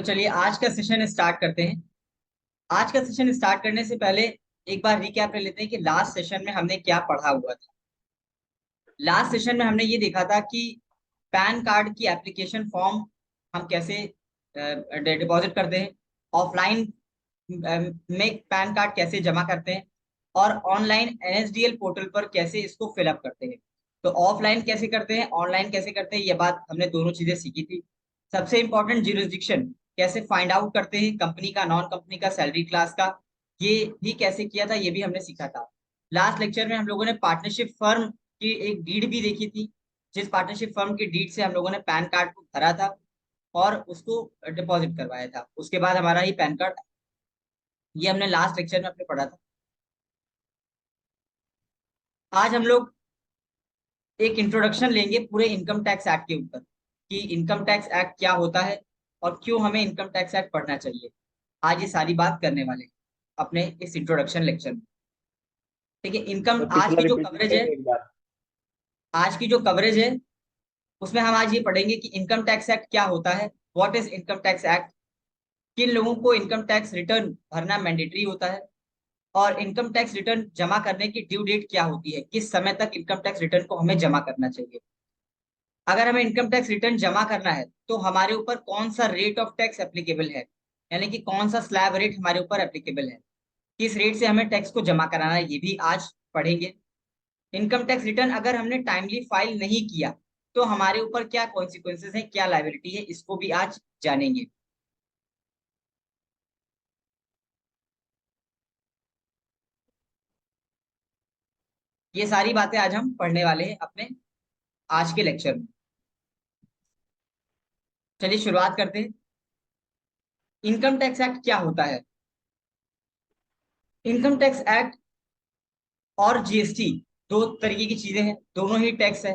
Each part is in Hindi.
तो चलिए आज का सेशन स्टार्ट करते हैं। आज का सेशन स्टार्ट करने से पहले एक बार रिकैप कर लेते हैं कि लास्ट सेशन में हमने क्या पढ़ा हुआ था। लास्ट सेशन में हमने ये देखा था कि पैन कार्ड की एप्लीकेशन फॉर्म हम कैसे डिपॉजिट करते हैं, ऑफलाइन में पैन कार्ड कैसे जमा करते हैं और ऑनलाइन एनएसडीएल पोर्टल पर कैसे इसको फिलअप करते हैं। तो ऑफलाइन कैसे करते हैं, ऑनलाइन कैसे करते हैं, ये बात हमने दोनों चीजें सीखी थी। सबसे इंपॉर्टेंट ज्यूरिसडिक्शन कैसे फाइंड आउट करते हैं, कंपनी का, नॉन कंपनी का, सैलरी क्लास का, ये भी कैसे किया था, ये भी हमने सीखा था। लास्ट लेक्चर में हम लोगों ने पार्टनरशिप फर्म की एक डीड भी देखी थी, जिस पार्टनरशिप फर्म की डीड से हम लोगों ने पैन कार्ड को भरा था और उसको डिपॉजिट करवाया था। उसके बाद हमारा ही पैन कार्ड, ये हमने लास्ट लेक्चर में अपने पढ़ा था। आज हम लोग एक इंट्रोडक्शन लेंगे पूरे इनकम टैक्स एक्ट के ऊपर कि इनकम टैक्स एक्ट क्या होता है और क्यों हमें इनकम टैक्स एक्ट पढ़ना चाहिए। आज ये सारी बात करने वाले हैं अपने इस इंट्रोडक्शन लेक्चर में। ठीक है, इनकम तो आज पिछला की जो रिपीट कवरेज है, करेंगे एक बार। आज की जो कवरेज है उसमें हम आज ये पढ़ेंगे कि इनकम टैक्स एक्ट क्या होता है, what is income tax act, किन लोगों को इनकम टैक्स रिटर्न भरना मैंडेटरी होता है और इनकम टैक्स रिटर्न जमा करने की ड्यू डेट क्या होती है, किस समय तक इनकम टैक्स रिटर्न को हमें जमा करना चाहिए। अगर हमें इनकम टैक्स रिटर्न जमा करना है तो हमारे ऊपर कौन सा रेट ऑफ टैक्स एप्लीकेबल है, यानी कि कौन सा स्लैब रेट हमारे ऊपर एप्लीकेबल है, किस रेट से हमें टैक्स को जमा कराना है, ये भी आज पढ़ेंगे। इनकम टैक्स रिटर्न अगर हमने टाइमली फाइल नहीं किया तो हमारे ऊपर क्या कॉन्सिक्वेंसेस हैं, क्या लायबिलिटी है, इसको भी आज जानेंगे। ये सारी बातें आज हम पढ़ने वाले हैं अपने आज के लेक्चर में। चलिए शुरुआत करते हैं। इनकम टैक्स एक्ट क्या होता है। इनकम टैक्स एक्ट और जीएसटी दो तरीके की चीजें हैं, दोनों ही टैक्स है।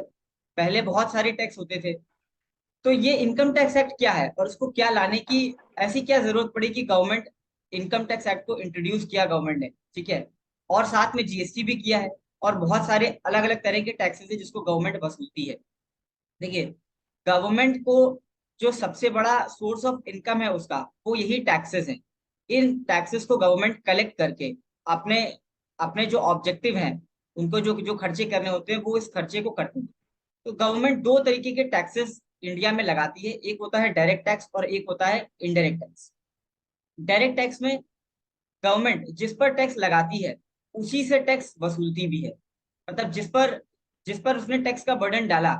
पहले बहुत सारे टैक्स होते थे, तो ये इनकम टैक्स एक्ट क्या है और उसको क्या लाने की ऐसी क्या जरूरत पड़ी कि गवर्नमेंट इनकम टैक्स एक्ट को इंट्रोड्यूस किया गवर्नमेंट ने। ठीक है, और साथ में जीएसटी भी किया है और बहुत सारे अलग अलग तरह के टैक्सेस है जिसको गवर्नमेंट वसूलती है। देखिए, गवर्नमेंट को जो सबसे बड़ा सोर्स ऑफ इनकम है उसका, वो यही टैक्सेस हैं। इन टैक्सेस को गवर्नमेंट कलेक्ट करके अपने अपने जो ऑब्जेक्टिव हैं, उनको जो जो खर्चे करने होते हैं वो इस खर्चे को करते हैं। तो गवर्नमेंट दो तरीके के टैक्सेस इंडिया में लगाती है, एक होता है डायरेक्ट टैक्स और एक होता है इनडायरेक्ट टैक्स। डायरेक्ट टैक्स में गवर्नमेंट जिस पर टैक्स लगाती है उसी से टैक्स वसूलती भी है, मतलब जिस पर उसने टैक्स का बर्डन डाला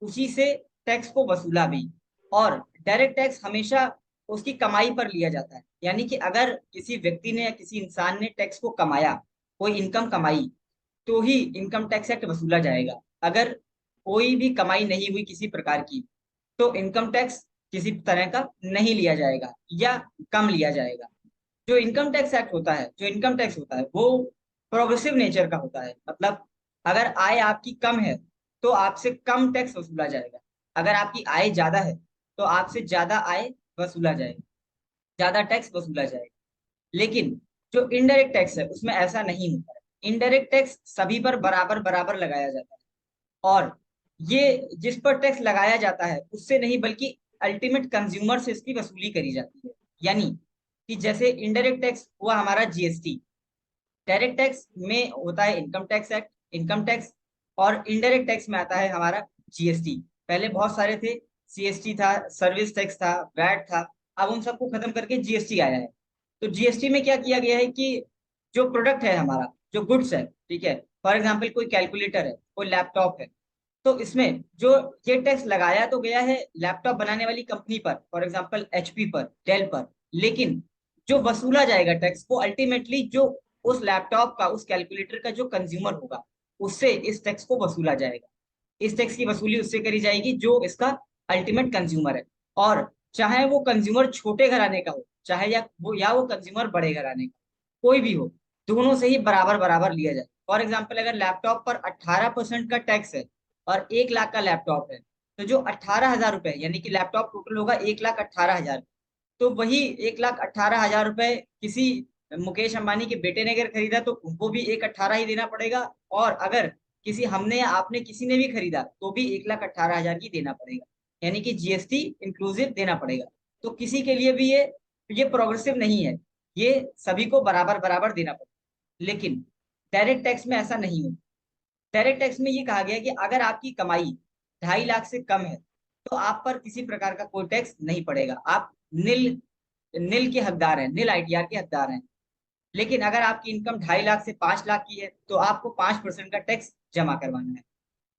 उसी से टैक्स को वसूला भी। और डायरेक्ट टैक्स हमेशा उसकी कमाई पर लिया जाता है, यानी कि अगर किसी व्यक्ति ने या किसी इंसान ने टैक्स को कमाया, कोई इनकम कमाई, तो ही इनकम टैक्स एक्ट वसूला जाएगा। अगर कोई भी कमाई नहीं हुई किसी प्रकार की तो इनकम टैक्स किसी तरह का नहीं लिया जाएगा या कम लिया जाएगा। जो इनकम टैक्स एक्ट होता है, जो इनकम टैक्स होता है वो प्रोग्रेसिव नेचर का होता है, मतलब अगर आय आपकी कम है तो आपसे कम टैक्स वसूला जाएगा, अगर आपकी आय ज्यादा है तो आपसे ज्यादा आय वसूला जाएगा, ज्यादा टैक्स वसूला जाएगा। लेकिन जो इनडायरेक्ट टैक्स है उसमें ऐसा नहीं होता है, इनडायरेक्ट टैक्स सभी पर बराबर बराबर लगाया जाता है। और ये जिस पर टैक्स लगाया जाता है उससे नहीं बल्कि अल्टीमेट कंज्यूमर से इसकी वसूली करी जाती है। यानी कि जैसे इनडायरेक्ट टैक्स हुआ हमारा जीएसटी, डायरेक्ट टैक्स में होता है income tax act, income tax, और इनडायरेक्ट टैक्स में आता है हमारा जीएसटी। पहले बहुत सारे थे, सीएसटी था, सर्विस टैक्स था, वैट था, अब उन सबको खत्म करके जीएसटी आया है। तो जीएसटी में क्या किया गया है कि जो प्रोडक्ट है हमारा, जो गुड्स है, ठीक है, फॉर एग्जाम्पल कोई कैलकुलेटर है, कोई लैपटॉप है, तो इसमें जो ये टैक्स लगाया तो गया है लैपटॉप बनाने वाली कंपनी पर, फॉर एग्जांपल एचपी पर, डेल पर, लेकिन जो वसूला जाएगा टैक्स वो अल्टीमेटली जो उस लैपटॉप का, उस कैलकुलेटर का जो कंज्यूमर होगा उससे इस टैक्स को वसूला जाएगा। इस टैक्स की वसूली उससे करी जाएगी जो इसका अल्टीमेट कंज्यूमर है। और चाहे वो कंज्यूमर छोटे घराने का हो, चाहे या वो कंज्यूमर बड़े घराने का, कोई भी हो, दोनों से ही बराबर बराबर लिया जाए। फॉर एग्जाम्पल अगर लैपटॉप पर 18% का टैक्स है और 1 लाख का लैपटॉप है, तो जो 18,000 रुपए, यानी कि लैपटॉप टोटल होगा 1,18,000, तो वही 1,18,000 रुपए किसी मुकेश अंबानी के बेटे ने अगर खरीदा तो उनको भी 1,18 ही देना पड़ेगा। और अगर किसी हमने या आपने किसी ने भी खरीदा तो भी 1,18,000 की देना पड़ेगा, यानी कि जीएसटी इंक्लूसिव देना पड़ेगा। तो किसी के लिए भी ये प्रोग्रेसिव नहीं है, ये सभी को बराबर बराबर देना पड़ेगा। लेकिन डायरेक्ट टैक्स में ऐसा नहीं है। डायरेक्ट टैक्स में ये कहा गया है कि अगर आपकी कमाई 2.5 लाख से कम है तो आप पर किसी प्रकार का कोई टैक्स नहीं पड़ेगा, आप नील नील के हकदार हैं, नील आईटीआर के हकदार हैं। लेकिन अगर आपकी इनकम 2.5 लाख से 5 लाख की है तो आपको 5% का टैक्स जमा करवाना है।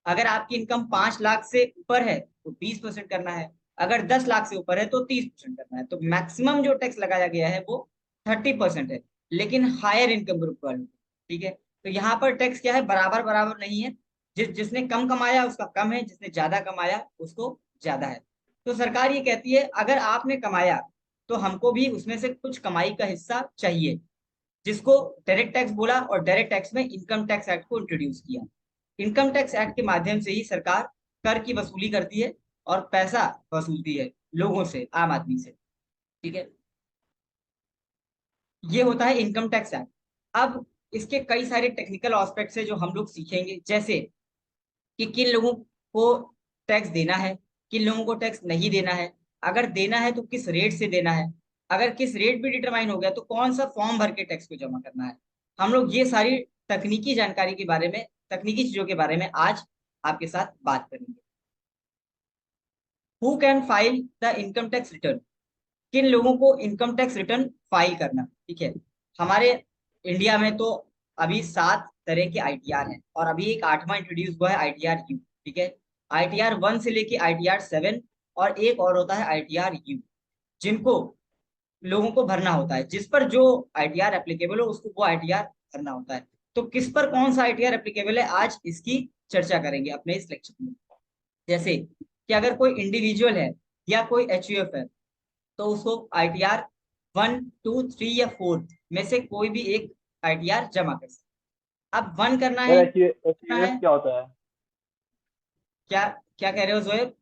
अगर आपकी इनकम 5 लाख से ऊपर है तो 20% करना है। अगर 10 लाख से ऊपर है तो 30% करना है। तो मैक्सिमम जो टैक्स लगाया गया है वो 30% है, लेकिन हायर इनकम ग्रुप वालों को। ठीक है, तो यहाँ पर टैक्स क्या है, बराबर बराबर नहीं है। जिसने कम कमाया उसका कम है, जिसने ज्यादा कमाया उसको ज्यादा है। तो सरकार ये कहती है अगर आपने कमाया तो हमको भी उसमें से कुछ कमाई का हिस्सा चाहिए, जिसको डायरेक्ट टैक्स बोला। और डायरेक्ट टैक्स में इनकम टैक्स एक्ट को इंट्रोड्यूस किया। इनकम टैक्स एक्ट के माध्यम से ही सरकार कर की वसूली करती है और पैसा वसूलती है लोगों से, आम आदमी से। ठीक है, ये होता है इनकम टैक्स एक्ट। अब इसके कई सारे टेक्निकल एस्पेक्ट्स है जो हम लोग सीखेंगे, जैसे कि किन लोगों को टैक्स देना है, किन लोगों को टैक्स नहीं देना है, अगर देना है तो किस रेट से देना है, अगर किस रेट भी डिटरमाइन हो गया तो कौन सा फॉर्म भर के टैक्स को जमा करना है। हम लोग ये सारी तकनीकी जानकारी के बारे में, तकनीकी चीजों के बारे में आज आपके साथ बात करेंगे। Who can file the income tax return, किन लोगों को इनकम टैक्स रिटर्न फाइल करना। ठीक है, हमारे इंडिया में तो अभी 7 तरह के आईटीआर हैं और अभी एक 8वां इंट्रोड्यूस हुआ है, आईटीआर यू। ठीक है, आईटीआर 1 से लेके आईटीआर 7, और एक और होता है आईटीआर यू, जिनको लोगों को भरना होता है। जिस पर जो आईटीआर एप्लीकेबल हो उसको वो आईटीआर भरना होता है। तो किस पर कौन सा आईटीआर एप्लीकेबल है, आज इसकी चर्चा करेंगे अपने इस लेक्चर में। जैसे कि अगर कोई इंडिविजुअल है या कोई एचयूएफ है तो उसको आईटीआर 1, 2, 3 या 4 में से कोई भी एक आईटीआर जमा कर सकते। अब 1 करना सर है, करना एचयूएफ है। क्या होता है? क्या क्या कह रहे हो जोएब?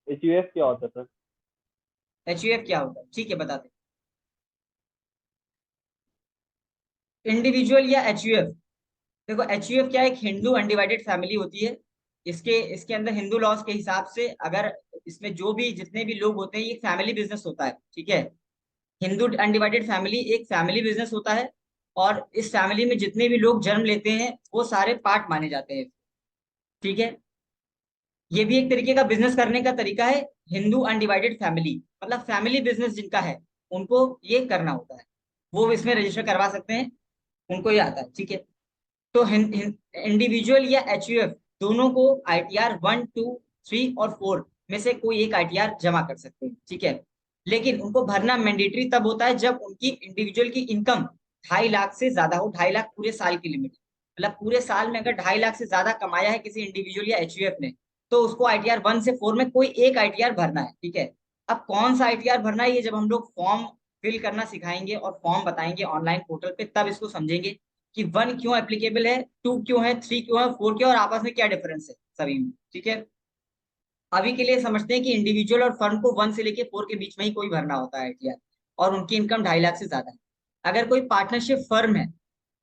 एचयूएफ क्या होता है सर? एचयूएफ क्या होता है, ठीक है बताते हैं। इंडिविजुअल या एचयूएफ, देखो एचयूएफ क्या है, एक हिंदू अनडिवाइडेड फैमिली होती है। इसके इसके अंदर हिंदू लॉज के हिसाब से अगर इसमें जो भी जितने भी लोग होते हैं ये फैमिली बिजनेस होता है। ठीक है, हिंदू अनडिवाइडेड फैमिली एक फैमिली बिजनेस होता है, और इस फैमिली में जितने भी लोग जन्म लेते हैं वो सारे पार्ट माने जाते हैं। ठीक है, ये भी एक तरीके का बिजनेस करने का तरीका है। हिंदू अनडिवाइडेड फैमिली मतलब फैमिली बिजनेस जिनका है उनको ये करना होता है, वो इसमें रजिस्टर करवा सकते हैं, उनको ये आता है। ठीक है, तो इंडिविजुअल या एचयूएफ दोनों को आईटीआर 1, 2, 3 और 4 में से कोई एक आईटीआर जमा कर सकते हैं। ठीक है, लेकिन उनको भरना मैंडेटरी तब होता है जब उनकी इंडिविजुअल की इनकम 2.5 लाख से ज्यादा हो। 2.5 लाख पूरे साल की लिमिट, मतलब पूरे साल में अगर 2.5 लाख से ज्यादा कमाया है किसी इंडिविजुअल या एचयूएफ ने तो उसको आईटीआर 1 से 4 में कोई एक आईटीआर भरना है। ठीक है, अब कौन सा आईटीआर भरना है ये जब हम लोग फॉर्म फिल करना सिखाएंगे और फॉर्म बताएंगे ऑनलाइन पोर्टल पे, तब इसको समझेंगे कि 1 क्यों एप्लीकेबल है, 2 क्यों है, 3 क्यों है, 4 क्यों है, और आपस में क्या डिफरेंस है सभी में। ठीक है, अभी के लिए समझते हैं कि इंडिविजुअल और फर्म को 1 से लेके 4 के बीच में ही कोई भरना होता है आईटीआर, और उनकी इनकम 2.5 लाख से ज्यादा है। अगर कोई पार्टनरशिप फर्म है,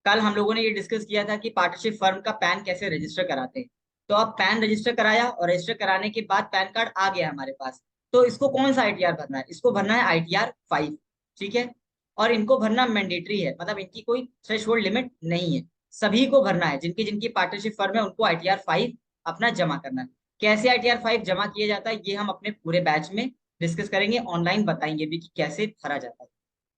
कल हम लोगों ने ये डिस्कस किया था कि पार्टनरशिप फर्म का पैन कैसे रजिस्टर कराते हैं। तो अब पैन रजिस्टर कराया और रजिस्टर कराने के बाद पैन कार्ड आ गया हमारे पास, तो इसको कौन सा आईटीआर भरना है, इसको भरना है आईटीआर 5। ठीक है, और इनको भरना मैंडेटरी है, मतलब इनकी कोई थ्रेशोल्ड लिमिट नहीं है, सभी को भरना है। जिनकी जिनकी पार्टनरशिप फर्म है उनको आईटीआर 5 अपना जमा करना है। कैसे आईटीआर 5 जमा किया जाता है ये हम अपने पूरे बैच में डिस्कस करेंगे, ऑनलाइन बताएंगे भी कि कैसे भरा जाता है।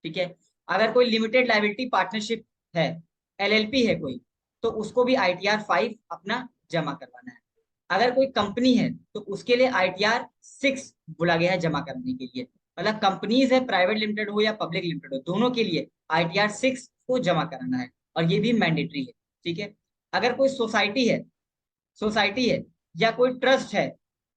ठीक है, अगर कोई लिमिटेड लाइबिलिटी पार्टनरशिप है, एलएलपी है कोई, तो उसको भी आईटीआर 5 अपना जमा करवाना है। अगर कोई कंपनी है तो उसके लिए आईटीआर 6 बोला गया है जमा करने के लिए। मतलब कंपनीज है, प्राइवेट लिमिटेड हो या पब्लिक लिमिटेड हो, दोनों के लिए आईटीआर 6 को जमा कराना है, और ये भी मैंडेटरी है। ठीक है, अगर कोई सोसाइटी है या कोई ट्रस्ट है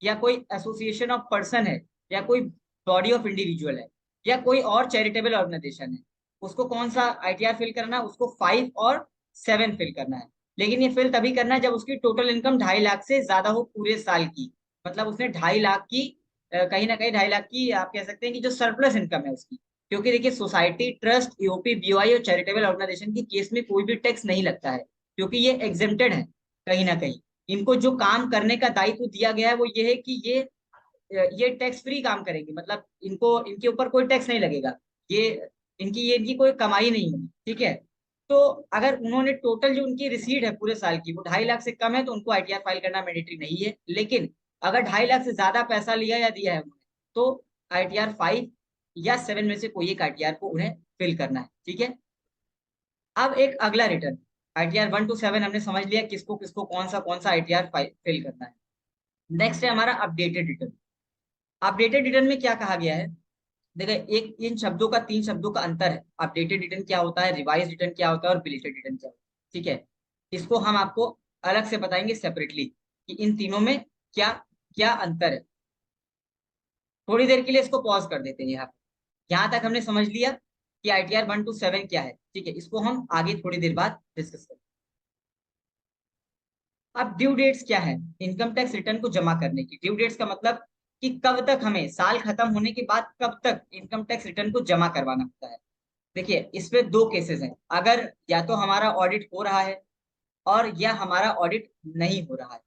या कोई एसोसिएशन ऑफ पर्सन है या कोई बॉडी ऑफ इंडिविजुअल है या कोई और चैरिटेबल ऑर्गेनाइजेशन है, उसको कौन सा आईटीआर फिल करना है, उसको 5 और 7 फिल करना है। लेकिन ये फिल तभी करना है जब उसकी टोटल इनकम 2.5 लाख से ज्यादा हो पूरे साल की। मतलब उसने 2.5 लाख की कहीं ना कहीं 2.5 लाख की आप कह सकते हैं कि जो सरप्लस इनकम है उसकी। क्योंकि देखिए सोसाइटी, ट्रस्ट, ईओपी, बीओआई और चैरिटेबल ऑर्गेनाइजेशन की केस में कोई भी टैक्स नहीं लगता है, क्योंकि ये एग्जेम्प्टेड है कहीं ना कहीं। इनको जो काम करने का दायित्व दिया गया है वो ये है कि ये ये टैक्स फ्री काम करेंगे, मतलब इनको इनके ऊपर कोई टैक्स नहीं लगेगा। ये इनकी कोई कमाई नहीं होगी, ठीक है। तो अगर उन्होंने टोटल जो उनकी रिसीट है पूरे साल की वो 2.5 लाख से कम है तो उनको आईटीआर फाइल करना मैंडेटरी नहीं है। लेकिन अगर 2.5 लाख से ज्यादा पैसा लिया या दिया है उन्होंने, तो आईटीआर 5 या 7 में से कोई एक आईटीआर को उन्हें फिल करना है, ठीक है। अब एक अगला रिटर्न, आईटीआर 1 to 7 हमने समझ लिया किसको किसको कौन सा आईटीआर फिल करना है। नेक्स्ट है हमारा अपडेटेड रिटर्न। अपडेटेड रिटर्न में क्या कहा गया है, देखिए एक इन शब्दों का, 3 शब्दों का अंतर है। अपडेटेड रिटर्न क्या होता है, रिवाइज रिटर्न क्या होता है और बिलेटेड रिटर्न क्या होता है, ठीक है। इसको हम आपको अलग से बताएंगे सेपरेटली कि इन तीनों में क्या क्या अंतर है। थोड़ी देर के लिए इसको पॉज कर देते हैं यहाँ पे। यहाँ तक हमने समझ लिया कि आईटीआर 1 to 7 क्या है, ठीक है। इसको हम आगे थोड़ी देर बाद डिस्कस करेंगे। अब ड्यू डेट्स क्या है, इनकम टैक्स रिटर्न को जमा करने की ड्यू डेट्स का मतलब कि कब तक हमें, साल खत्म होने के बाद कब तक इनकम टैक्स रिटर्न को जमा करवाना होता है। देखिए इसमें 2 केसेस हैं, अगर या तो हमारा ऑडिट हो रहा है और या हमारा ऑडिट नहीं हो रहा है।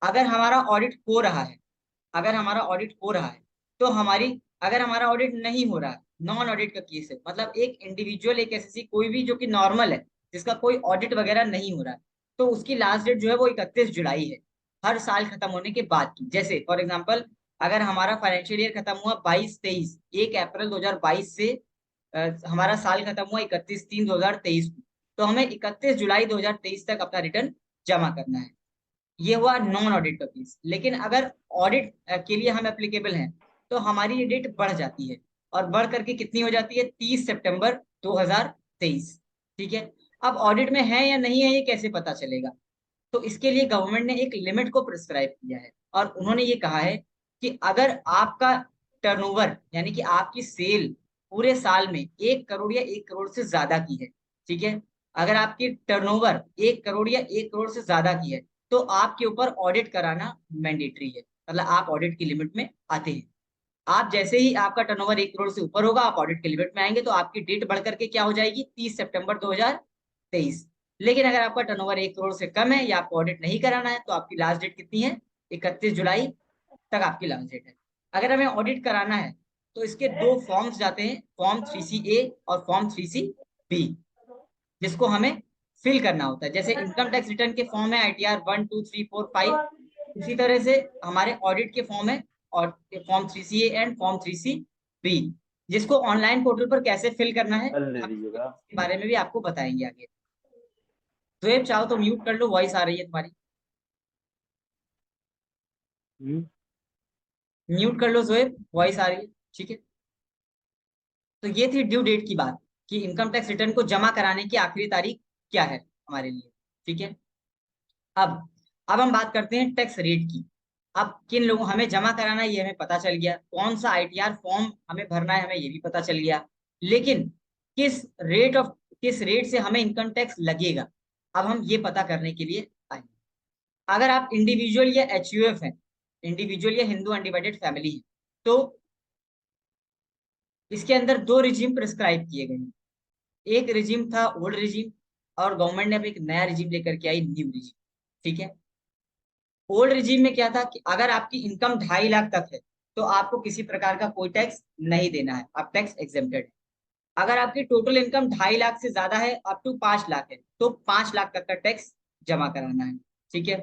अगर हमारा ऑडिट हो रहा है, अगर हमारा ऑडिट हो रहा है तो हमारी, अगर हमारा ऑडिट नहीं हो रहा है, नॉन ऑडिट का केस है, मतलब एक इंडिविजुअल, एक एसएससी कोई भी जो कि नॉर्मल है, जिसका कोई ऑडिट वगैरह नहीं हो रहा है, तो उसकी लास्ट डेट जो है वो 31 जुलाई है, हर साल खत्म होने के बाद की। जैसे फॉर एग्जाम्पल अगर हमारा फाइनेंशियल ईयर खत्म हुआ 22-23, 1 अप्रैल 2022 से हमारा साल खत्म हुआ 31/3/2023 को, तो हमें 31 जुलाई 2023 तक अपना रिटर्न जमा करना है। ये हुआ नॉन ऑडिट का केस। लेकिन अगर ऑडिट के लिए हम एप्लीकेबल हैं तो हमारी ये डेट बढ़ जाती है, और बढ़ करके कितनी हो जाती है, 30 सितंबर 2023, ठीक है। अब ऑडिट में है या नहीं है ये कैसे पता चलेगा, तो इसके लिए गवर्नमेंट ने एक लिमिट को प्रिस्क्राइब किया है, और उन्होंने ये कहा है कि अगर आपका टर्नओवर यानी कि आपकी सेल पूरे साल में 1 करोड़ या 1 करोड़ से ज्यादा की है, ठीक है। अगर आपकी टर्नओवर 1 करोड़ या 1 करोड़ से ज्यादा की है तो आपके ऊपर ऑडिट कराना मैंडेटरी है, मतलब आप ऑडिट की लिमिट में आते हैं। आप जैसे ही आपका टर्नओवर 1 करोड़ से ऊपर होगा आप ऑडिट के लिमिट में आएंगे, तो आपकी डेट बढ़ करके क्या हो जाएगी, 30 सितंबर 2023। लेकिन अगर आपका टर्नओवर 1 करोड़ से कम है या आपको ऑडिट नहीं कराना है तो आपकी लास्ट डेट कितनी है, 31 जुलाई तक आपकी लास्ट डेट है। अगर हमें ऑडिट कराना है तो इसके 2 फॉर्म्स जाते हैं, फॉर्म 3C A और फॉर्म 3C B, जिसको हमें फिल करना होता है। जैसे इनकम टैक्स रिटर्न के फॉर्म है आईटीआर 1 2 3 4 5, उसी तरह से हमारे ऑडिट के फॉर्म है, और form 3C A and form 3C B, जिसको ऑनलाइन पोर्टल पर कैसे फिल करना है कल ले हम लीजिएगा। इसके बारे में भी आपको बताएंगे आगे। तो ये चाहो तो म्यूट कर लो, वॉइस आ रही है तुम्हारी। हम्म। म्यूट कर लो जोएब, वॉइस आ रही है, ठीक है। तो ये थी ड्यू डेट की बात, कि इनकम टैक्स रिटर्न को जमा कराने की आखिरी तारीख क्या है हमारे लिए, ठीक है। अब अब हम बात करते हैं टैक्स रेट की। अब किन लोगों हमें जमा कराना है ये हमें पता चल गया, कौन सा आईटीआर फॉर्म हमें भरना है हमें ये भी पता चल गया। लेकिन किस किस रेट से हमें इनकम टैक्स लगेगा, अब हम ये पता करने के लिए आए। अगर आप इंडिविजुअल या एचयूएफ हैं, इंडिविजुअल या हिंदू अनडिवाइडेड फैमिली है, तो इसके अंदर 2 रिजीम प्रिस्क्राइब किए गए हैं। एक रिजीम था ओल्ड रिजीम, और गवर्नमेंट ने अब एक नया रिजीम लेकर के आई, न्यू रिजीम, ठीक है। ओल्ड रिजीम में क्या था कि अगर आपकी इनकम 2.5 लाख तक है तो आपको किसी प्रकार का कोई टैक्स नहीं देना है, आप टैक्स एग्जेम्प्टेड है। अगर आपकी टोटल इनकम 2.5 लाख से ज्यादा है, अप टू 5 लाख है, तो 5 लाख तक का टैक्स जमा कराना है, ठीक है।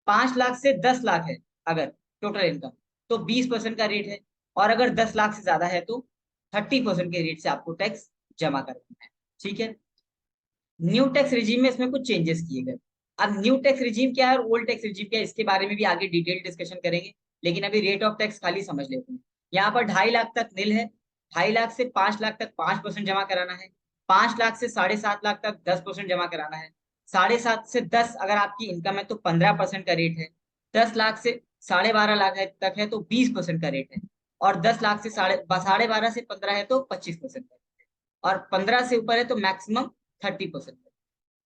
5 लाख से 10 लाख है अगर टोटल इनकम, तो 20% का रेट है, और अगर 10 लाख से ज्यादा है तो 30% के रेट से आपको टैक्स जमा करना है, ठीक है। न्यू टैक्स रिजीम में इसमें कुछ चेंजेस किए गए। अब न्यू टैक्स रिजीम क्या है और ओल्ड टैक्स रिजीम क्या है इसके बारे में भी आगे डिटेल डिस्कशन करेंगे, लेकिन अभी रेट ऑफ टैक्स खाली समझ लेते हैं। यहाँ पर 2.5 लाख तक निल है, 2.5 लाख से 5 लाख तक 5% जमा कराना है, 5 लाख से 7.5 लाख तक 10% जमा कराना है, 7.5 से 10 अगर आपकी इनकम है तो 15% का रेट है, 10 लाख से 12.5 लाख तक है तो 20% का रेट है, और 10 लाख से 12.5 से 15 है तो 25% का, और 15 से ऊपर है तो मैक्सिमम 30%,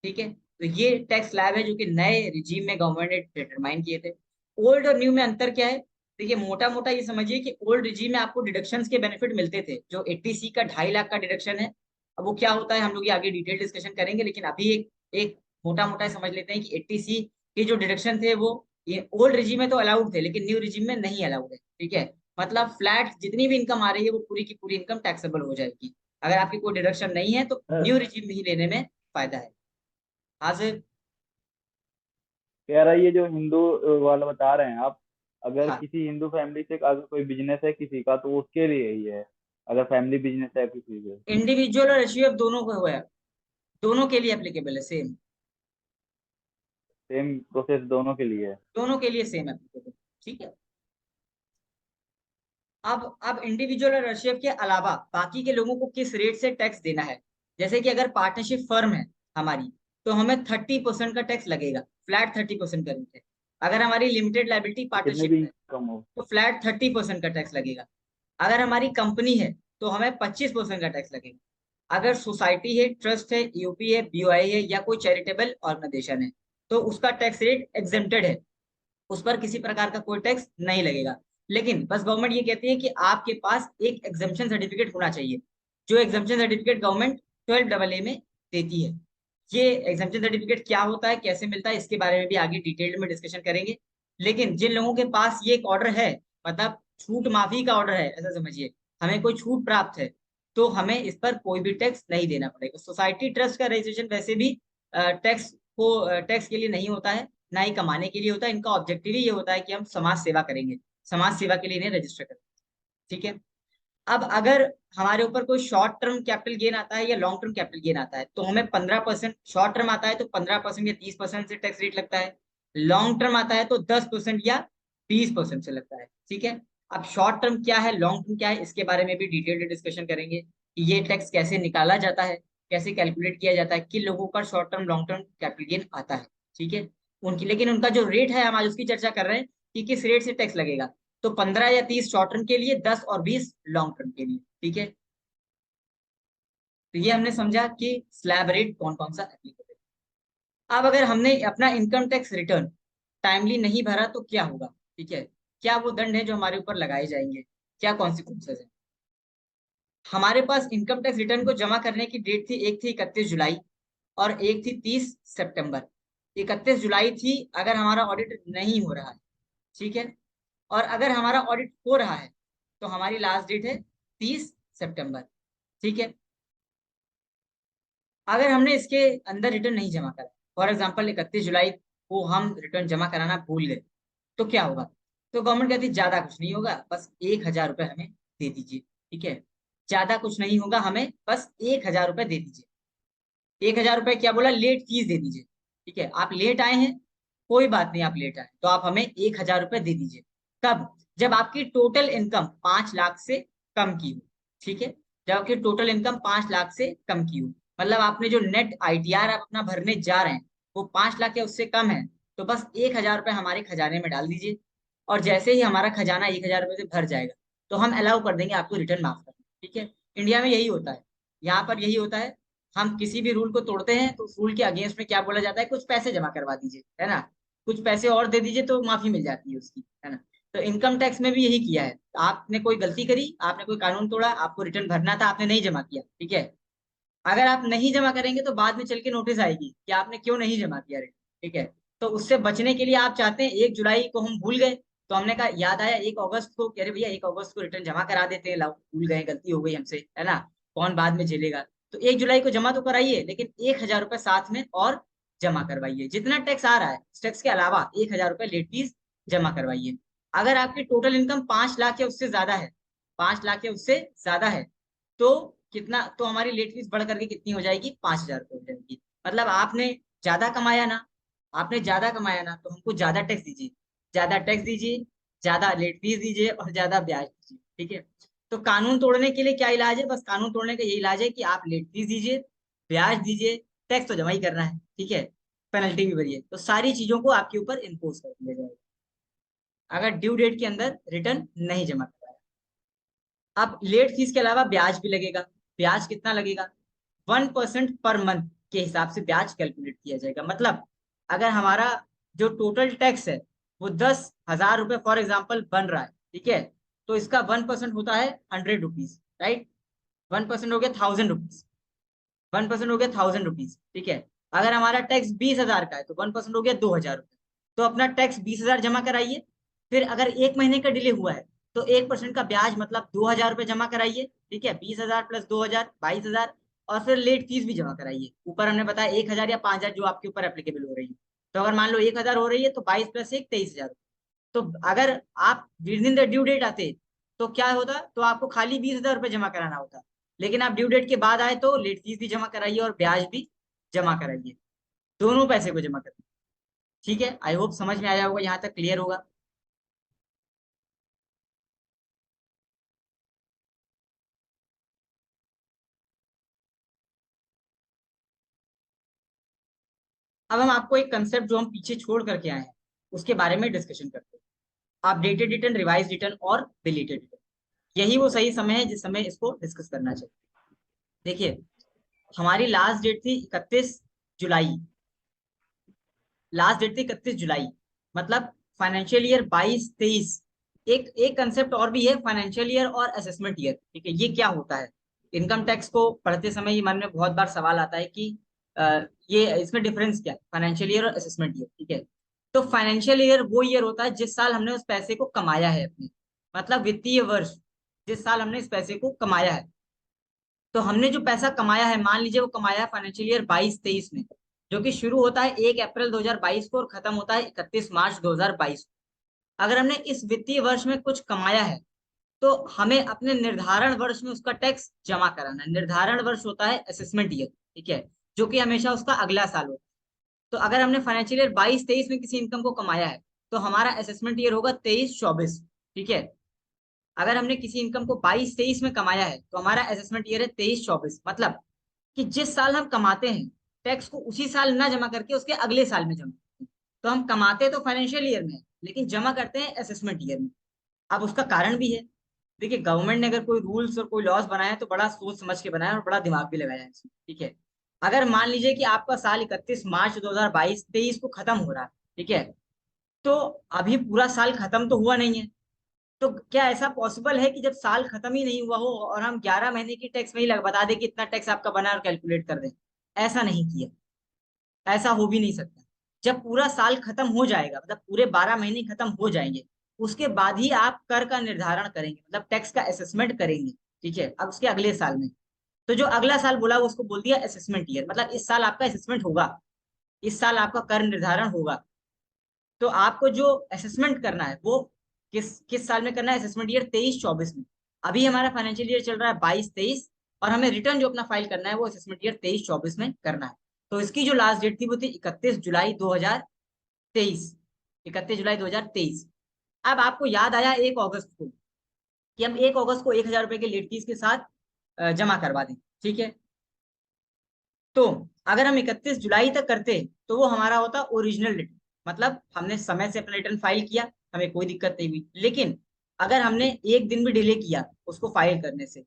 ठीक है। तो ये टैक्स स्लैब है जो कि नए रिजीम में गवर्नमेंट ने डिटरमाइन किए थे। ओल्ड और न्यू में अंतर क्या है, देखिए मोटा मोटा ये समझिए कि ओल्ड रिजीम में आपको डिडक्शंस के बेनिफिट मिलते थे, जो 80C का 2.5 लाख का डिडक्शन है। अब वो क्या होता है हम लोग ये आगे डिटेल डिस्कशन करेंगे, लेकिन अभी एक एक मोटा मोटा समझ लेते हैं कि 80C के जो डिडक्शन थे वो ये ओल्ड रिजीम में तो अलाउड थे, लेकिन न्यू रिजीम में नहीं अलाउड है, ठीक है। मतलब फ्लैट जितनी भी इनकम आ रही है वो पूरी की पूरी इनकम टैक्सेबल हो जाएगी। अगर आपकी कोई डिडक्शन नहीं है तो सर न्यू रिजीम में ही लेने में फायदा है। हाँ सर। कह रहा है ये जो हिंदू वाला बता रहे हैं आप, अगर हाँ, किसी हिंदू फैमिली से अगर कोई बिजनेस है किसी का तो उसके लिए ही है, अगर फैमिली बिजनेस है किसी के। इंडिविजुअल और एचयूएफ दोनों को हुआ है, दोनों के लिए एप्लीकेबल है, सेम। सेम प्रोसेस दोनों के लिए है। दोनों के लिए सेम एप्लीकेबल, ठीक है। अब इंडिविजुअल और एचयूएफ के अलावा बाकी के लोगों को किस रेट से टैक्स देना है। जैसे कि अगर पार्टनरशिप फर्म है हमारी, तो हमें 30% का टैक्स लगेगा, फ्लैट 30% का रेट है। अगर हमारी लिमिटेड लाइबिलिटी कितने पार्टनरशिप भी है इनकम हो। तो फ्लैट 30% का टैक्स लगेगा। अगर हमारी कंपनी है तो हमें 25% का टैक्स लगेगा। अगर सोसाइटी है, ट्रस्ट है, यूपी है, बीओआई है, या कोई चैरिटेबल ऑर्गेनाइजेशन है, तो उसका टैक्स रेट एग्जेम्प्टेड है, उस पर किसी प्रकार का कोई टैक्स नहीं लगेगा। लेकिन बस गवर्नमेंट ये कहती है कि आपके पास एक एग्जाम्पशन सर्टिफिकेट होना चाहिए, जो एग्जाम्पशन सर्टिफिकेट गवर्नमेंट 12 AA में देती है। ये एग्जाम्पशन सर्टिफिकेट क्या होता है, कैसे मिलता है, इसके बारे में भी आगे डिटेल में डिस्कशन करेंगे। लेकिन जिन लोगों के पास ये एक ऑर्डर है, मतलब छूट माफी का ऑर्डर है, ऐसा समझिए, हमें कोई छूट प्राप्त है, तो हमें इस पर कोई भी टैक्स नहीं देना पड़ेगा। सोसाइटी ट्रस्ट का रजिस्ट्रेशन वैसे भी टैक्स के लिए नहीं होता है, ना ही कमाने के लिए होता है। इनका ऑब्जेक्टिव ही ये होता है कि हम समाज सेवा करेंगे, समाज सेवा के लिए इन्हें रजिस्टर करें, ठीक है। अब अगर हमारे ऊपर कोई शॉर्ट टर्म कैपिटल गेन आता है या लॉन्ग टर्म कैपिटल गेन आता है, तो हमें 15%, शॉर्ट टर्म आता है तो 15% या 30% से टैक्स रेट लगता है। लॉन्ग टर्म आता है तो 10% या 20% से लगता है, ठीक है। अब शॉर्ट टर्म क्या है, लॉन्ग टर्म क्या है, इसके बारे में भी डिटेल्ड डिस्कशन करेंगे कि ये टैक्स कैसे निकाला जाता है, कैसे कैलकुलेट किया जाता है, किन लोगों का short term long term capital gain आता है, ठीक है। उनकी, लेकिन उनका जो रेट है हम आज उसकी चर्चा कर रहे हैं कि किस रेट से टैक्स लगेगा। तो 15 या 30 शॉर्ट टर्म के लिए, 10 और 20 लॉन्ग टर्म के लिए, ठीक है। तो ये हमने समझा कि स्लैब रेट कौन कौन सा एप्लीकेबल है। अब अगर हमने अपना इनकम टैक्स रिटर्न टाइमली नहीं भरा तो क्या होगा, ठीक है। क्या वो दंड है जो हमारे ऊपर लगाए जाएंगे, क्या कॉन्सिक्वेंसेज है। हमारे पास इनकम टैक्स रिटर्न को जमा करने की डेट थी, एक थी 31 जुलाई और एक थी 30 सितंबर। 31 जुलाई थी अगर हमारा ऑडिट नहीं हो रहा है, ठीक है। और अगर हमारा ऑडिट हो रहा है तो हमारी लास्ट डेट है 30 सितंबर, ठीक है। अगर हमने इसके अंदर रिटर्न नहीं जमा करा, फॉर एग्जाम्पल 31 जुलाई को हम रिटर्न जमा कराना भूल गए, तो क्या होगा। तो गवर्नमेंट कहती है ज्यादा कुछ नहीं होगा, बस 1,000 रुपये हमें दे दीजिए, ठीक है। ज्यादा कुछ नहीं होगा, हमें बस 1,000 रुपये दे दीजिए। 1,000 रुपये क्या बोला, लेट फीस दे दीजिए, ठीक है। आप लेट आए हैं, कोई बात नहीं, आप लेट आए तो आप हमें 1,000 रुपये दे दीजिए। कब, जब आपकी टोटल इनकम 5 लाख से कम की हो, ठीक है। जब आपकी टोटल इनकम 5 लाख से कम की हो, मतलब आपने जो नेट आईटीआर आप अपना भरने जा रहे हैं वो 5 लाख या उससे कम है, तो बस 1,000 रुपये हमारे खजाने में डाल दीजिए। और जैसे ही हमारा खजाना 1,000 रुपये से भर जाएगा तो हम अलाउ कर देंगे आपको रिटर्न माफ करना, ठीक है। इंडिया में यही होता है, यहाँ पर यही होता है। हम किसी भी रूल को तोड़ते हैं तो उस रूल के अगेंस्ट में क्या बोला जाता है, कुछ पैसे जमा करवा दीजिए, है ना, कुछ पैसे और दे दीजिए तो माफी मिल जाती है उसकी, है ना। तो इनकम टैक्स में भी यही किया है, आपने कोई गलती करी, आपने कोई कानून तोड़ा, आपको रिटर्न भरना था, आपने नहीं जमा किया, ठीक है। अगर आप नहीं जमा करेंगे तो बाद में चल के नोटिस आएगी कि आपने क्यों नहीं जमा किया रिटर्न, ठीक है। तो उससे बचने के लिए आप चाहते हैं, 1 जुलाई को हम भूल गए तो हमने कहा, याद आया 1 अगस्त को, कह रहे भैया 1 अगस्त को रिटर्न जमा करा देते हैं, लाओ भूल गए, गलती हो गई हमसे, है ना, कौन बाद में झेलेगा। तो 1 जुलाई को जमा तो कराइए, लेकिन 1,000 रुपये साथ में और जमा करवाइए, जितना टैक्स आ रहा है उस टैक्स के अलावा 1,000 रुपये लेट फीस जमा करवाइए। अगर आपकी टोटल इनकम 5 लाख या उससे ज्यादा है, 5 लाख या उससे ज्यादा है, तो कितना, तो हमारी लेट फीस बढ़ करके कितनी हो जाएगी, 5,000 रुपये हो जाएगी। मतलब आपने ज्यादा कमाया ना, आपने ज्यादा कमाया ना, तो हमको ज्यादा टैक्स दीजिए, ज्यादा टैक्स दीजिए, ज्यादा लेट फीस दीजिए और ज्यादा ब्याज दीजिए, ठीक है। तो कानून तोड़ने के लिए क्या इलाज है, बस कानून तोड़ने का यही इलाज है कि आप लेट फीस दीजिए, ब्याज दीजिए, टैक्स तो जमा ही करना है, ठीक है। पेनल्टी भी भरिए, तो सारी चीजों को आपके ऊपर इम्पोज कर दिया जाएगा अगर ड्यू डेट के अंदर रिटर्न नहीं जमा कराया। अब लेट फीस के अलावा ब्याज भी लगेगा। ब्याज कितना लगेगा, 1% पर मंथ के हिसाब से ब्याज कैलकुलेट किया जाएगा। मतलब अगर हमारा जो टोटल टैक्स है वो 10,000 रुपये फॉर एग्जाम्पल बन रहा है, ठीक है, तो इसका 1% होता है 100 रुपीज, राइट। 1% हो गया 1,000 रुपीज, 1% हो गया 1,000 रुपीज, ठीक है। अगर हमारा टैक्स 20,000 का है तो 1% हो गया 2,000 रुपये। तो अपना टैक्स 20,000 जमा कराइए। फिर अगर 1 महीने का डिले हुआ है तो 1% का ब्याज मतलब 2,000 रुपये जमा कराइए। ठीक है, 20,000 प्लस 2,000 22,000। और फिर लेट फीस भी जमा कराइए। ऊपर हमने बताया 1,000 या 5,000 जो आपके ऊपर एप्लीकेबल हो रही है। तो अगर मान लो 1,000 हो रही है तो 22 + 1 23,000। तो अगर आप within the due date आते तो क्या होता, तो आपको खाली 20,000 रुपये जमा कराना होता। लेकिन आप ड्यू डेट के बाद आए तो लेट फीस भी जमा कराइए और ब्याज भी जमा कराइए, दोनों पैसे को जमा कराइए। ठीक है, आई होप समझ में आया होगा, यहाँ तक क्लियर होगा। अब हम आपको एक कंसेप्ट जो हम पीछे छोड़ करके आए हैं उसके बारे में डिस्कशन करते हैं, अपडेटेड रिटर्न, रिवाइज रिटर्न और डिलीटेड रिटर्न। यही वो सही समय है जिस समय इसको डिस्कस करना चाहिए। देखिए, हमारी लास्ट डेट थी 31 जुलाई। लास्ट डेट थी 31 जुलाई, मतलब फाइनेंशियल ईयर 22-23। एक एक कंसेप्ट और भी है, फाइनेंशियल ईयर और असेसमेंट ईयर। ठीक है, ये क्या होता है? इनकम टैक्स को पढ़ते समय ये मन में बहुत बार सवाल आता है कि ये इसमें डिफरेंस क्या है, फाइनेंशियल ईयर और असेसमेंट ईयर। ठीक है, तो फाइनेंशियल ईयर वो ईयर होता है जिस साल हमने उस पैसे को कमाया है अपने, मतलब वित्तीय वर्ष जिस साल हमने इस पैसे को कमाया है। तो हमने जो पैसा कमाया है, मान लीजिए वो कमाया है फाइनेंशियल ईयर 22-23 में, जो कि शुरू होता है 1 अप्रैल 2022 को और खत्म होता है 31 मार्च 2022 को। अगर हमने इस वित्तीय वर्ष में कुछ कमाया है तो हमें अपने निर्धारण वर्ष में उसका टैक्स जमा कराना है। निर्धारण वर्ष होता है असेसमेंट ईयर। ठीक है, जो कि हमेशा उसका अगला साल होता है। तो अगर हमने फाइनेंशियल ईयर 22-23 में किसी इनकम को कमाया है तो हमारा असेसमेंट ईयर होगा 23-24। ठीक है, अगर हमने किसी इनकम को 22-23 में कमाया है तो हमारा असेसमेंट ईयर है 23-24। मतलब कि जिस साल हम कमाते हैं टैक्स को उसी साल ना जमा करके उसके अगले साल में जमा करते हैं। तो हम कमाते तो फाइनेंशियल ईयर में हैं, लेकिन जमा करते हैं असेसमेंट ईयर में। अब उसका कारण भी है। देखिए, गवर्नमेंट ने अगर कोई रूल्स और कोई लॉस बनाया है तो बड़ा सोच समझ के बनाया है और बड़ा दिमाग भी लगाया है इसमें। ठीक है, अगर मान लीजिए कि आपका साल 31 मार्च 2022-23 को खत्म हो रहा है। ठीक है, तो अभी पूरा साल खत्म तो हुआ नहीं है। तो क्या ऐसा पॉसिबल है कि जब साल खत्म ही नहीं हुआ हो और हम 11 महीने की टैक्स में ही लग बता दें कि इतना टैक्स आपका बना और कैलकुलेट कर दें? ऐसा नहीं किया, ऐसा हो भी नहीं सकता। जब पूरा साल खत्म हो जाएगा, मतलब पूरे 12 महीने खत्म हो जाएंगे, उसके बाद ही आप कर का निर्धारण करेंगे, मतलब टैक्स का असेसमेंट करेंगे। ठीक है, अब उसके अगले साल में, तो जो अगला साल बोला वो उसको बोल दिया असेसमेंट ईयर, मतलब इस साल आपका असेसमेंट होगा, इस साल आपका कर निर्धारण होगा। तो आपको जो असेसमेंट करना है वो किस किस साल में करना है? असेसमेंट ईयर 23-24 में। अभी हमारा फाइनेंशियल ईयर चल रहा है 22-23, और हमें रिटर्न जो अपना फाइल करना है वो असेसमेंट ईयर 23-24 में करना है। तो इसकी जो लास्ट डेट थी वो थी 31 जुलाई 2023। 31 जुलाई 2023। अब आपको याद आया 1 अगस्त को कि हम 1 अगस्त को 1,000 रुपए के लेट फीस के साथ जमा करवा दें। ठीक है, तो अगर हम 31 जुलाई तक करते तो वो हमारा होता ओरिजिनल रिटर्न, मतलब हमने समय से अपना रिटर्न फाइल किया, हमें कोई दिक्कत नहीं हुई। लेकिन अगर हमने एक दिन भी डिले किया उसको फाइल करने से,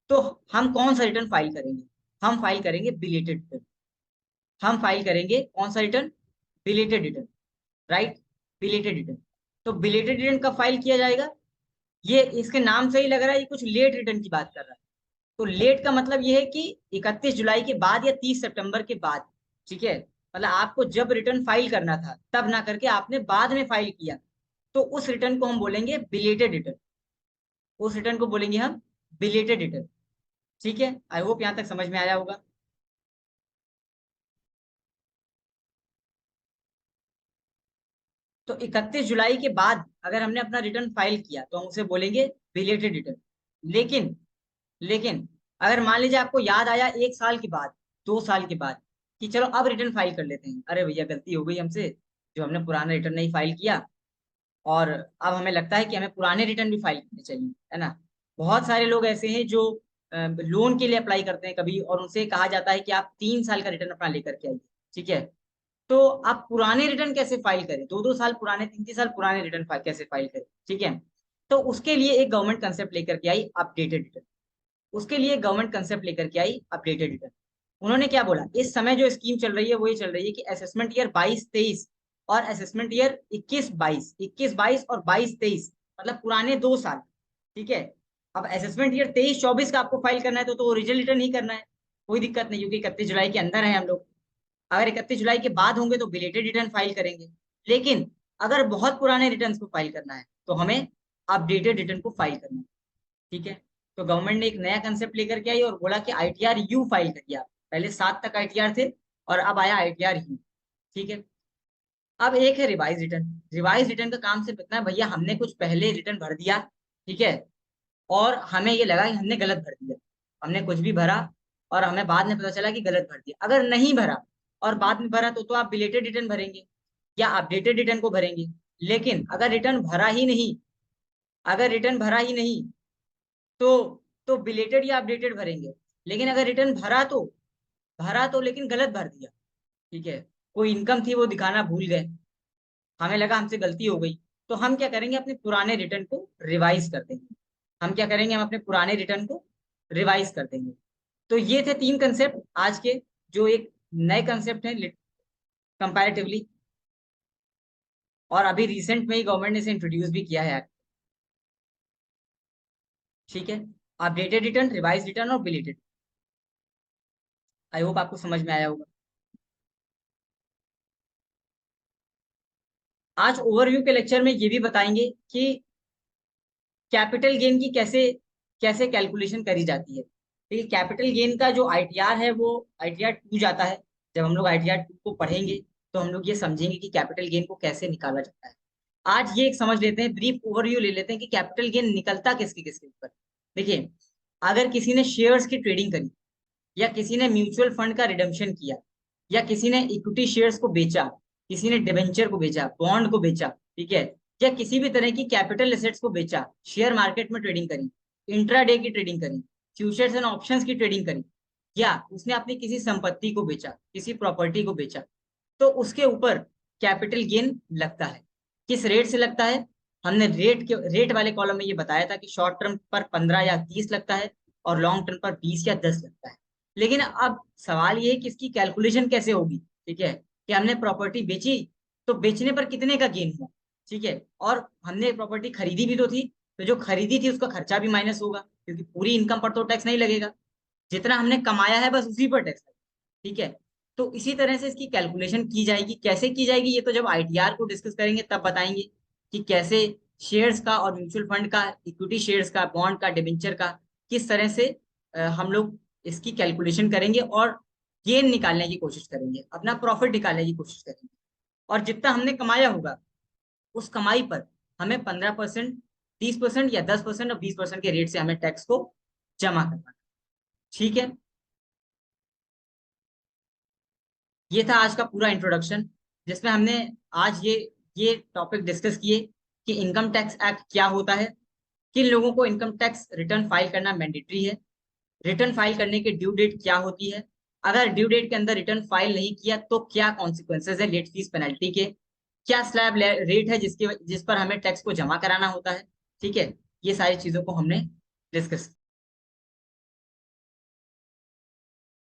तो हम कौन सा रिटर्न फाइल करेंगे? हम फाइल करेंगे बिलेटेड रिटर्न। हम फाइल करेंगे कौन सा return? Belated return, right, belated return. तो बिलेटेड रिटर्न कब फाइल किया जाएगा? ये इसके नाम से ही लग रहा है ये कुछ लेट रिटर्न की बात कर रहा है। तो लेट का मतलब ये है कि 31 जुलाई के बाद या 30 सितंबर के बाद। ठीक है, मतलब आपको जब रिटर्न फाइल करना था तब ना करके आपने बाद में फाइल किया, तो उस रिटर्न को हम बोलेंगे बिलेटेड रिटर्न। उस रिटर्न को बोलेंगे हम बिलेटेड रिटर्न। ठीक है, आई होप यहां तक समझ में आया होगा। तो 31 जुलाई के बाद अगर हमने अपना रिटर्न फाइल किया तो हम उसे बोलेंगे बिलेटेड रिटर्न। लेकिन लेकिन अगर मान लीजिए आपको याद आया 1 साल के बाद, 2 साल के बाद, कि चलो अब रिटर्न फाइल कर लेते हैं, अरे भैया गलती हो गई हमसे, जो हमने पुराना रिटर्न नहीं फाइल किया, और अब हमें लगता है कि हमें पुराने रिटर्न भी फाइल करने चाहिए, है ना? बहुत सारे लोग ऐसे हैं जो लोन के लिए अप्लाई करते हैं कभी, और उनसे कहा जाता है कि आप 3 साल का रिटर्न अपना लेकर के आइए। ठीक है, तो आप पुराने रिटर्न कैसे फाइल करें? 2-2 साल पुराने, 3-3 साल पुराने रिटर्न कैसे फाइल करें? ठीक है, तो उसके लिए एक गवर्नमेंट कंसेप्ट लेकर के आई, अपडेटेड रिटर्न। उसके लिए गवर्नमेंट कंसेप्ट लेकर के आई अपडेटेड रिटर्न। उन्होंने क्या बोला, इस समय जो स्कीम चल रही है वो ये चल रही है कि असेसमेंट ईयर 22-23 और असेसमेंट ईयर 21-22, 21-22 और 22-23, मतलब पुराने 2 साल। ठीक है, अब असेसमेंट ईयर 23-24 का आपको फाइल करना है तो ओरिजिनल रिटर्न ही करना है, कोई दिक्कत नहीं, क्योंकि 31 जुलाई के अंदर है हम लोग। अगर 31 जुलाई के बाद होंगे तो बिलेटेड रिटर्न फाइल करेंगे। लेकिन अगर बहुत पुराने रिटर्न को फाइल करना है तो हमें अपडेटेड रिटर्न को फाइल करना है। ठीक है, तो गवर्नमेंट ने एक नया कंसेप्ट लेकर के आई और बोला कि आईटीआर यू फाइल करिए आप। पहले 7 तक आईटीआर थे और अब आया आईटीआर यू। ठीक है, अब एक है रिवाइज रिटर्न। रिवाइज रिटर्न का काम सिर्फ इतना है, भैया हमने कुछ पहले रिटर्न भर दिया, ठीक है, और हमें ये लगा कि हमने गलत भर दिया, हमने कुछ भी भरा और हमें बाद में पता चला कि गलत भर दिया। अगर नहीं भरा और बाद में भरा तो आप बिलेटेड रिटर्न भरेंगे या अपडेटेड रिटर्न को भरेंगे। लेकिन अगर रिटर्न भरा ही नहीं, अगर रिटर्न भरा ही नहीं तो बिलेटेड या अपडेटेड भरेंगे। लेकिन अगर रिटर्न भरा तो लेकिन गलत भर दिया, ठीक है, कोई इनकम थी वो दिखाना भूल गए, हमें लगा हमसे गलती हो गई, तो हम क्या करेंगे, अपने पुराने रिटर्न को रिवाइज कर देंगे। हम क्या करेंगे, हम अपने पुराने रिटर्न को रिवाइज कर देंगे। तो ये थे 3 कंसेप्ट आज के, जो एक नए कंसेप्ट है कंपैरेटिवली, और अभी रिसेंट में ही गवर्नमेंट ने इसे इंट्रोड्यूस भी किया है। ठीक है, अपडेटेड रिटर्न, रिवाइज रिटर्न और बिलेटेड। आई होप आपको समझ में आया होगा। आज ओवरव्यू के लेक्चर में ये भी बताएंगे कि कैपिटल गेन की कैसे कैसे कैलकुलेशन करी जाती है। ठीक है, कैपिटल गेन का जो आईटीआर है वो आईटीआर 2 जाता है। जब हम लोग आईटीआर 2 को पढ़ेंगे तो हम लोग ये समझेंगे कि कैपिटल गेन को कैसे निकाला जाता है। आज ये एक समझ लेते हैं, ब्रीफ ओवरव्यू ले लेते हैं कि कैपिटल गेन निकलता किसके किसके ऊपर। देखिए, अगर किसी ने शेयर्स की ट्रेडिंग करी, या किसी ने म्यूचुअल फंड का रिडम्पशन किया, या किसी ने इक्विटी शेयर्स को बेचा, किसी ने डिवेंचर को बेचा, बॉन्ड को बेचा, ठीक है, या किसी भी तरह की कैपिटल एसेट्स को बेचा, शेयर मार्केट में ट्रेडिंग करी, इंट्राडे की ट्रेडिंग करी, फ्यूचर्स एंड ऑप्शंस की ट्रेडिंग करी, या उसने अपनी किसी संपत्ति को बेचा, किसी प्रॉपर्टी को बेचा, तो उसके ऊपर कैपिटल गेन लगता है। किस रेट से लगता है, हमने रेट वाले कॉलम में ये बताया था कि शॉर्ट टर्म पर 15 या 30 लगता है और लॉन्ग टर्म पर 20 या 10 लगता है। लेकिन अब सवाल ये है कि इसकी कैलकुलेशन कैसे होगी। ठीक है, कि हमने प्रॉपर्टी बेची तो बेचने पर कितने का गेन हुआ, ठीक है, और हमने प्रॉपर्टी खरीदी भी तो थी, तो जो खरीदी थी उसका खर्चा भी माइनस होगा, क्योंकि पूरी इनकम पर तो टैक्स नहीं लगेगा, जितना हमने कमाया है बस उसी पर टैक्स लगेगा। ठीक है, तो इसी तरह से इसकी कैलकुलेशन की जाएगी। कैसे की जाएगी ये तो जब आईटीआर को डिस्कस करेंगे तब बताएंगे कि कैसे शेयर्स का और म्यूचुअल फंड का, इक्विटी शेयर्स का, बॉन्ड का, डिबेंचर का, किस तरह से हम लोग इसकी कैलकुलेशन करेंगे और गेन निकालने की कोशिश करेंगे, अपना प्रॉफिट निकालने की कोशिश करेंगे। और जितना हमने कमाया होगा उस कमाई पर हमें 15%, 30% या 10% और 20% के रेट से हमें टैक्स को जमा करना है। ठीक है, ये था आज का पूरा इंट्रोडक्शन, जिसमें हमने आज ये टॉपिक डिस्कस किए कि इनकम टैक्स एक्ट क्या होता है, किन लोगों को इनकम टैक्स रिटर्न फाइल करना मैंडेटरी है, रिटर्न फाइल करने की ड्यू डेट क्या होती है, अगर ड्यू डेट के अंदर रिटर्न फाइल नहीं किया तो क्या कॉन्सिक्वेंसेज है लेट फीस पेनल्टी के, क्या स्लैब रेट है जिस पर हमें टैक्स को जमा कराना होता है। ठीक है, ये सारी चीजों को हमने डिस्कस